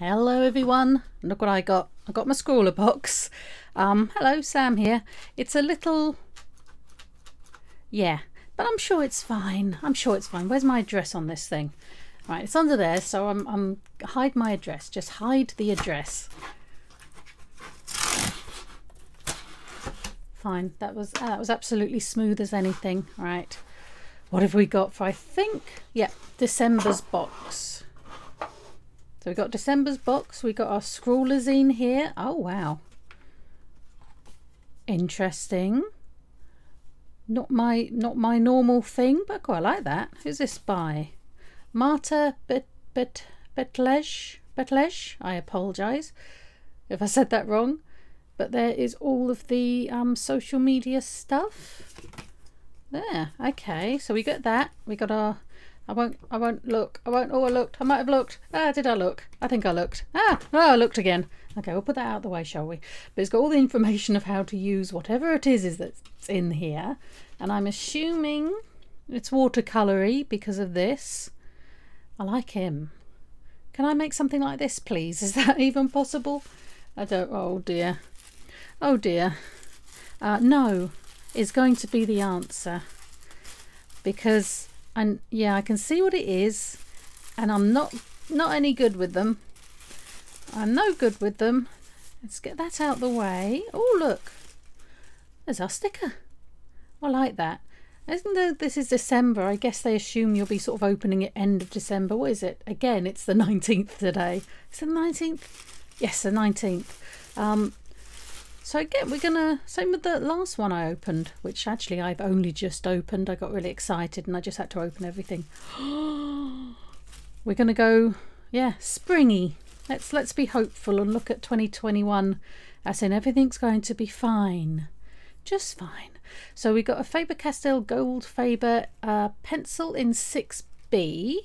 Hello everyone, look what I got. I got my Scrawlrbox. Hello, Sam here. It's a little, yeah, but I'm sure it's fine. I'm sure it's fine. Where's my address on this thing? Right, it's under there, so I'm hide my address. Just hide the address. Fine, that was absolutely smooth as anything. Right, what have we got for, I think, yeah, December's box. So we got December's box, we got our Scrawlr zine here. Oh wow. Interesting. Not my normal thing, but I quite like that. Who's this by? Marta Betlej. I apologise if I said that wrong. But there is all of the social media stuff. There, okay. So we got that. We got our I won't look. Oh, I looked. I might have looked. Did I look? I think I looked. I looked again. Okay, we'll put that out of the way, shall we? But it's got all the information of how to use whatever it is that's in here. And I'm assuming it's watercolory because of this. I like him. Can I make something like this, please? Is that even possible? I don't. Oh dear. Oh dear. No is going to be the answer. Because... and yeah, I can see what it is, and I'm not any good with them. I'm no good with them. Let's get that out the way. Oh look, there's our sticker. I like that. Isn't there, this is December, I guess they assume you'll be sort of opening it end of December. What is it? Again, it's the 19th today. Is it the 19th? Yes, the 19th. So again, we're gonna, same with the last one I opened, which actually I've only just opened. I got really excited and I just had to open everything. We're gonna go, yeah, springy. Let's be hopeful and look at 2021 as in everything's going to be fine. Just fine. So we got a Faber-Castell Gold Faber pencil in 6B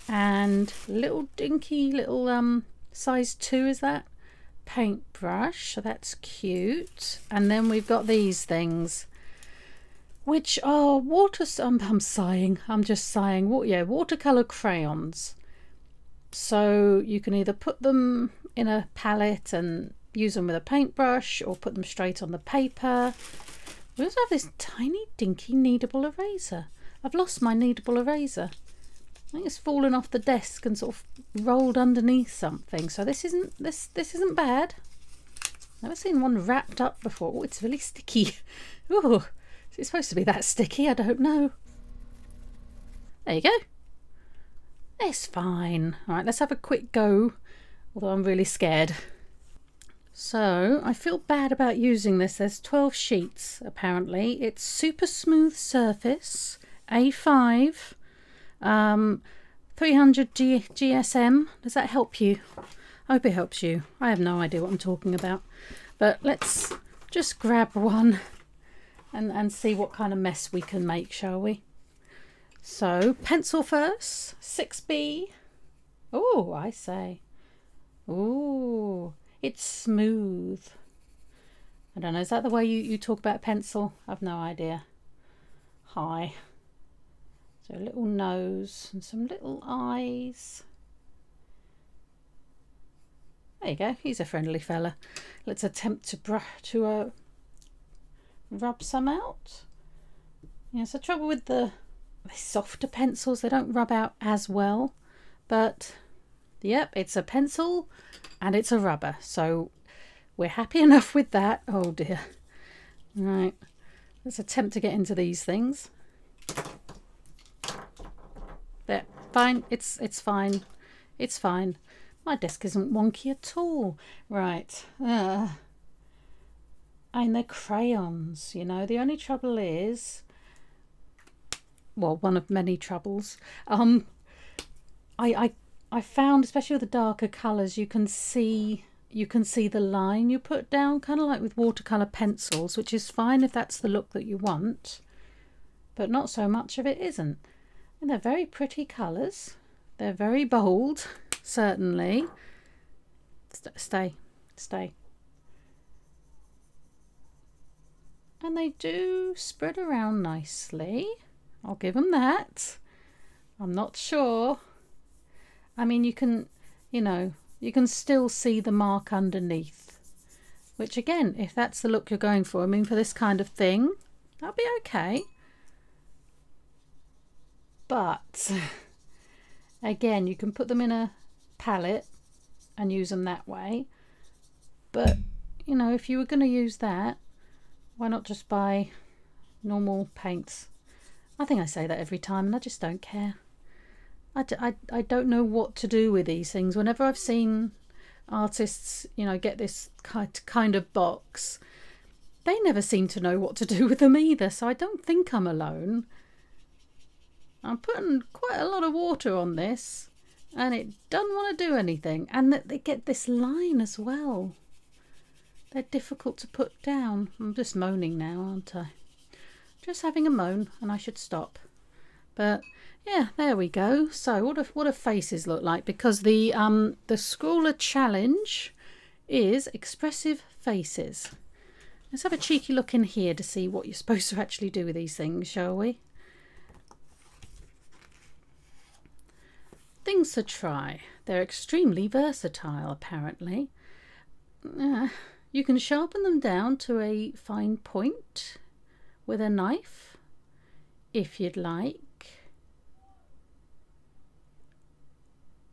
and little dinky little size 2, is that? Paintbrush, so that's cute. And then we've got these things which are I'm sighing, I'm just sighing. Yeah, watercolor crayons. So you can either put them in a palette and use them with a paintbrush or put them straight on the paper. We also have this tiny dinky kneadable eraser. I've lost my kneadable eraser. I think it's fallen off the desk and sort of rolled underneath something. So this isn't bad. Never seen one wrapped up before. Oh, it's really sticky. Oh, is it supposed to be that sticky? I don't know. There you go. It's fine. All right, let's have a quick go. Although I'm really scared. So I feel bad about using this. There's 12 sheets apparently. It's super smooth surface, A5. 300 GSM. Does that help you? I hope it helps you. I have no idea what I'm talking about. But let's just grab one and see what kind of mess we can make, shall we? So, pencil first. 6B. Oh, I say. Oh, it's smooth. I don't know. Is that the way you talk about pencil? I've no idea. Hi. So a little nose and some little eyes. There you go. He's a friendly fella. Let's attempt to rub some out. Yeah, so trouble with the softer pencils, they don't rub out as well. But yep, it's a pencil and it's a rubber. So we're happy enough with that. Oh dear. Right. Let's attempt to get into these things. There, fine. It's fine. It's fine. My desk isn't wonky at all. Right. And they're crayons, you know. The only trouble is, well, one of many troubles. I found, especially with the darker colours, you can see the line you put down, kind of like with watercolour pencils, which is fine if that's the look that you want, but not so much of it isn't. And they're very pretty colours. They're very bold, certainly. Stay. And they do spread around nicely. I'll give them that. I'm not sure. I mean, you can, you know, you can still see the mark underneath, which again, if that's the look you're going for, I mean, for this kind of thing, that'll be okay. But again, you can put them in a palette and use them that way. But, you know, if you were going to use that, why not just buy normal paints? I think I say that every time and I just don't care. I don't know what to do with these things. Whenever I've seen artists, you know, get this kind of box, they never seem to know what to do with them either. So I don't think I'm alone. I'm putting quite a lot of water on this and it doesn't want to do anything. And they get this line as well. They're difficult to put down. I'm just moaning now, aren't I? Just having a moan, and I should stop. But yeah, there we go. So what do faces look like? Because the Scrawlr challenge is expressive faces. Let's have a cheeky look in here to see what you're supposed to actually do with these things, shall we? Things to try. They're extremely versatile, apparently. You can sharpen them down to a fine point with a knife, if you'd like.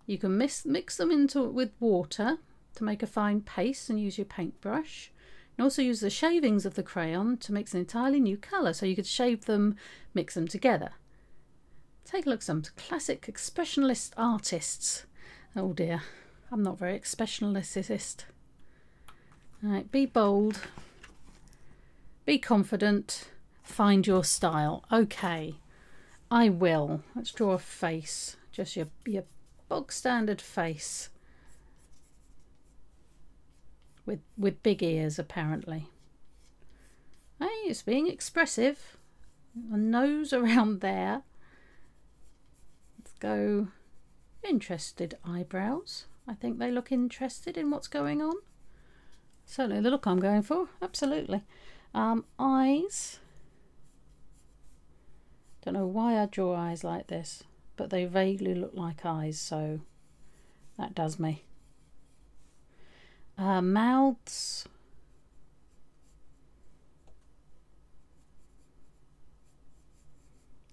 You can mix them with water to make a fine paste and use your paintbrush. You can also use the shavings of the crayon to mix an entirely new colour, so you could shave them, mix them together. Take a look at some classic expressionist artists. Oh dear, I'm not very expressionist. Right, be bold, be confident, find your style. Okay, I will. Let's draw a face, just your bog standard face with big ears apparently. Hey, it's being expressive. A nose around there. Let's go interested eyebrows. I think they look interested in what's going on. Certainly the look I'm going for, absolutely. Eyes. Don't know why I draw eyes like this, but they vaguely look like eyes, so that does me. Mouths.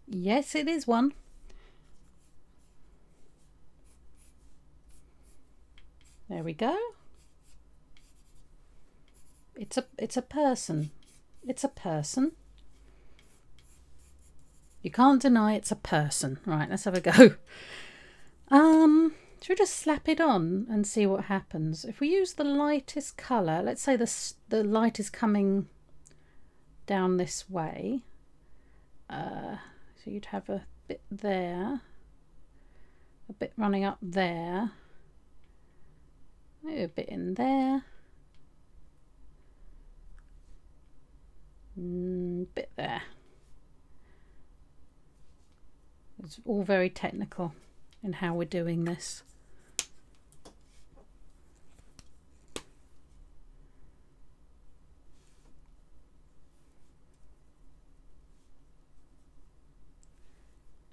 Yes, it is one. There we go. It's a person. It's a person. You can't deny it's a person. Right, let's have a go. Should we just slap it on and see what happens? If we use the lightest colour, let's say the light is coming down this way. So you'd have a bit there, a bit running up there, maybe a bit in there. Bit there. It's all very technical in how we're doing this.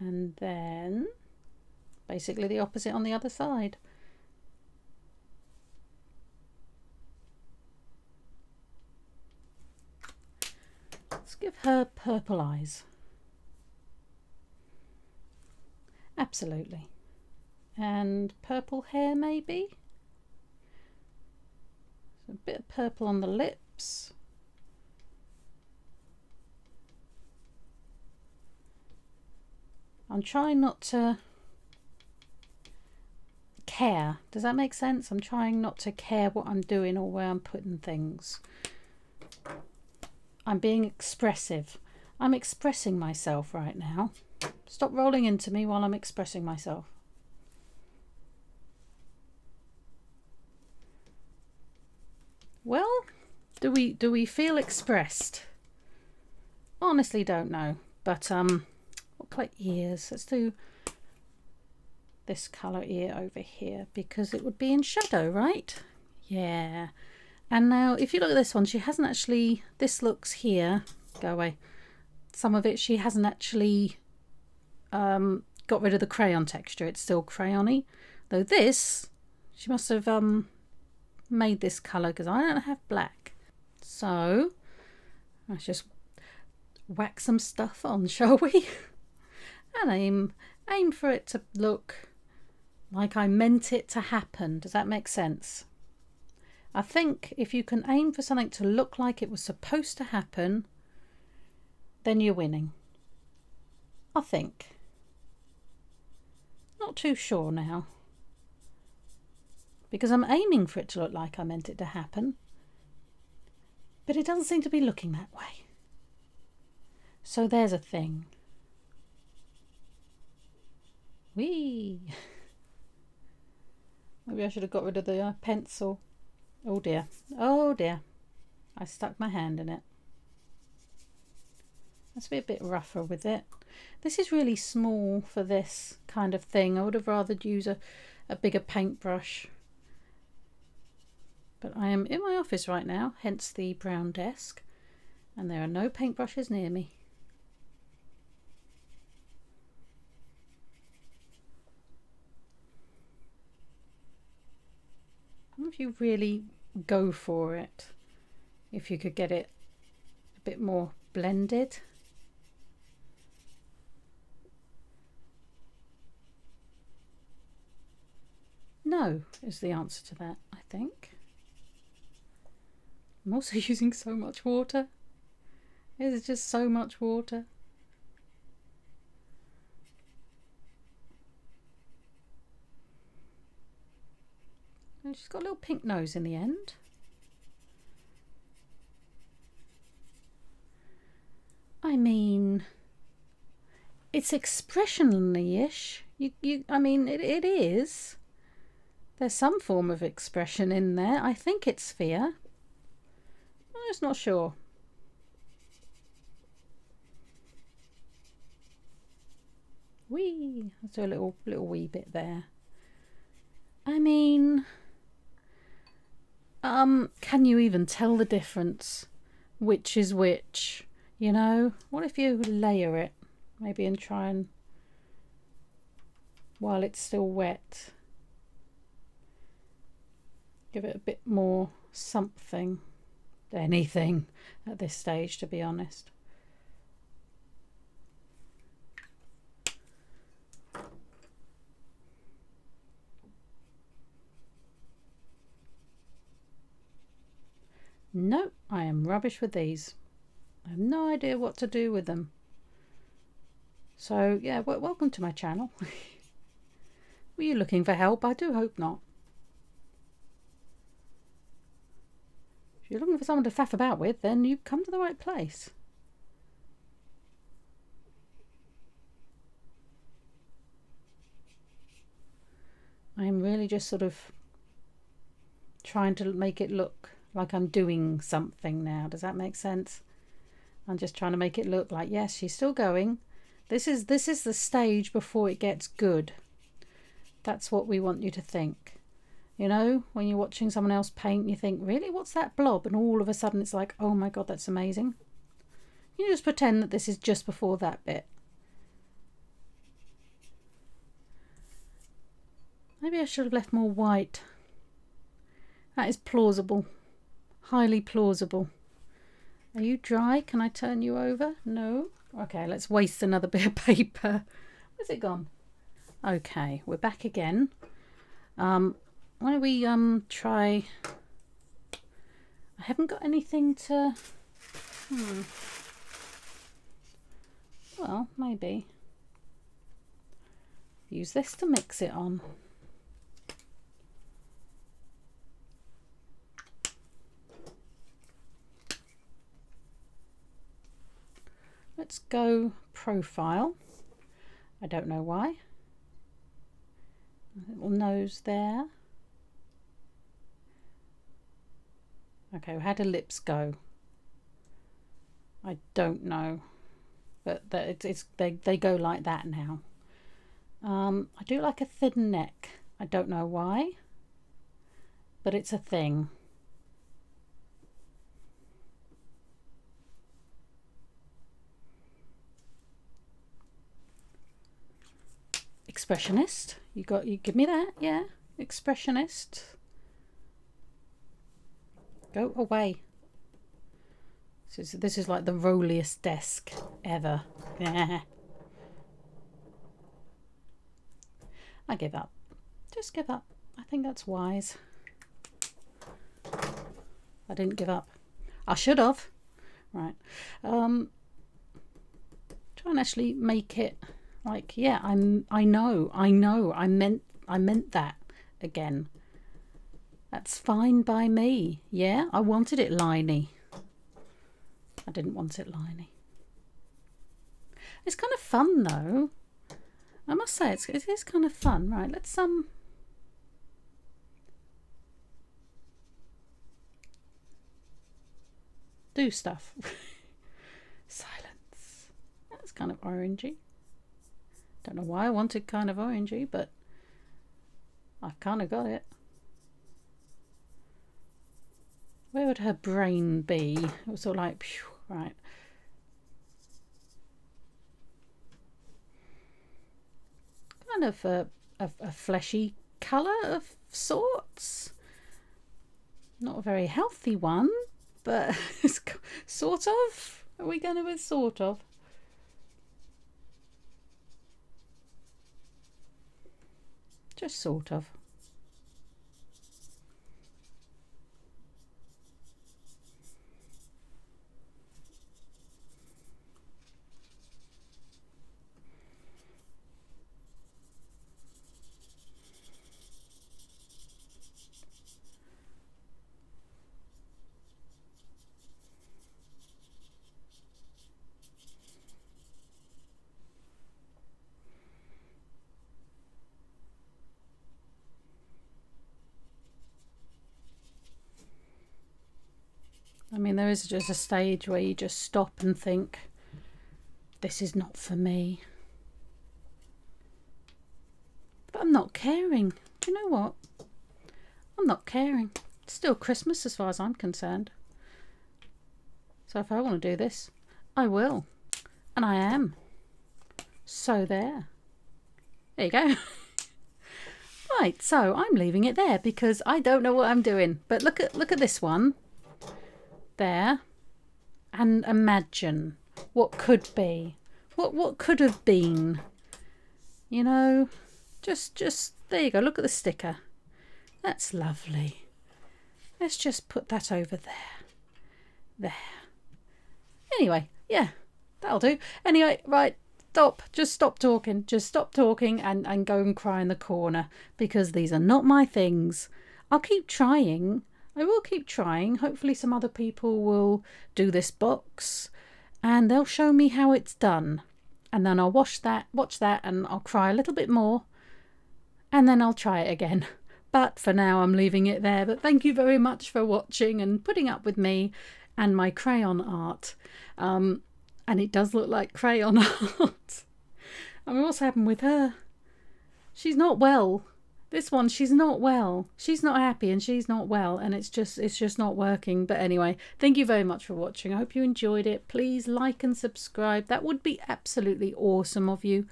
And then basically the opposite on the other side. Let's give her purple eyes. Absolutely. And purple hair maybe. So a bit of purple on the lips. I'm trying not to care. Does that make sense? I'm trying not to care what I'm doing or where I'm putting things. I'm being expressive. I'm expressing myself right now. Stop rolling into me while I'm expressing myself. Well, do we feel expressed? Honestly, don't know. But what colour ears? Let's do this colour ear over here because it would be in shadow, right? Yeah. And now if you look at this one, she hasn't actually, this looks here, go away, some of it she hasn't actually got rid of the crayon texture. It's still crayony, though this She must have made this colour because I don't have black. So let's just whack some stuff on, shall we? And aim for it to look like I meant it to happen. Does that make sense? I think if you can aim for something to look like it was supposed to happen, then you're winning. I think. Not too sure now. Because I'm aiming for it to look like I meant it to happen. But it doesn't seem to be looking that way. So there's a thing. Whee! Maybe I should have got rid of the pencil. Oh dear. Oh dear. I stuck my hand in it. Let's be a bit rougher with it. This is really small for this kind of thing. I would have rather used a bigger paintbrush. But I am in my office right now, hence the brown desk. And there are no paintbrushes near me. If you really go for it, if you could get it a bit more blended. No is the answer to that, I think. I'm also using so much water. It's just so much water. And she's got a little pink nose in the end. I mean, it's expressionly-ish. I mean, it is. There's some form of expression in there. I think it's fear. I'm just not sure. Wee! Let's do a little wee bit there. I mean, can you even tell the difference? Which is which? You know? What if you layer it? Maybe and try and, while it's still wet, give it a bit more something. Anything at this stage, to be honest. No, I am rubbish with these. I have no idea what to do with them. So yeah, welcome to my channel. Were you looking for help? I do hope not. If you're looking for someone to faff about with, then you've come to the right place. I'm really just sort of trying to make it look like I'm doing something now. Does that make sense? I'm just trying to make it look like, yes, she's still going. This is the stage before it gets good. That's what we want you to think. You know, when you're watching someone else paint, you think, really, what's that blob? And all of a sudden it's like, oh my God, that's amazing. You just pretend that this is just before that bit. Maybe I should have left more white. That is plausible. Highly plausible. Are you dry? Can I turn you over? No? Okay, let's waste another bit of paper. Where's it gone? Okay, we're back again. Why don't we try... I haven't got anything to... Well, maybe. Use this to mix it on. Let's go profile. I don't know why. A little nose there. Okay, how do lips go? I don't know, but they go like that now. I do like a thin neck. I don't know why, but it's a thing. Expressionist, you give me that, yeah. expressionist. Go away. This is like the rolliest desk ever. I give up. Just give up. I think that's wise. I didn't give up. I should have. Right. Try and actually make it like, yeah, I know. I meant that again. That's fine by me. Yeah, I wanted it liney. I didn't want it liney. It's kind of fun though. I must say it is kind of fun. Right, let's do stuff. Silence. That's kind of orangey. Don't know why I wanted kind of orangey, but I've kind of got it. Where would her brain be? It was sort of like, phew, right. Kind of a fleshy colour of sorts. Not a very healthy one, but it's sort of. Are we going with sort of? Just sort of. I mean, there is just a stage where you just stop and think, this is not for me. But I'm not caring. Do you know what? I'm not caring. It's still Christmas as far as I'm concerned. So if I want to do this, I will. And I am. So there. There you go. Right, so I'm leaving it there because I don't know what I'm doing. But look at this one. There, and imagine what could be, what could have been, you know. Just there you go. Look at the sticker. That's lovely. Let's just put that over there. Anyway, yeah, that'll do. Anyway, right, just stop talking and go and cry in the corner, because these are not my things. I'll keep trying. I will keep trying. Hopefully some other people will do this box and they'll show me how it's done. And then I'll watch that and I'll cry a little bit more and then I'll try it again. But for now I'm leaving it there. But thank you very much for watching and putting up with me and my crayon art. And it does look like crayon art. I mean, what's happened with her? She's not well. This one, she's not well. She's not happy and she's not well, and it's just not working. But anyway, thank you very much for watching. I hope you enjoyed it. Please like and subscribe. That would be absolutely awesome of you.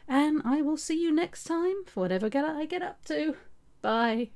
And I will see you next time for whatever I get up to. Bye.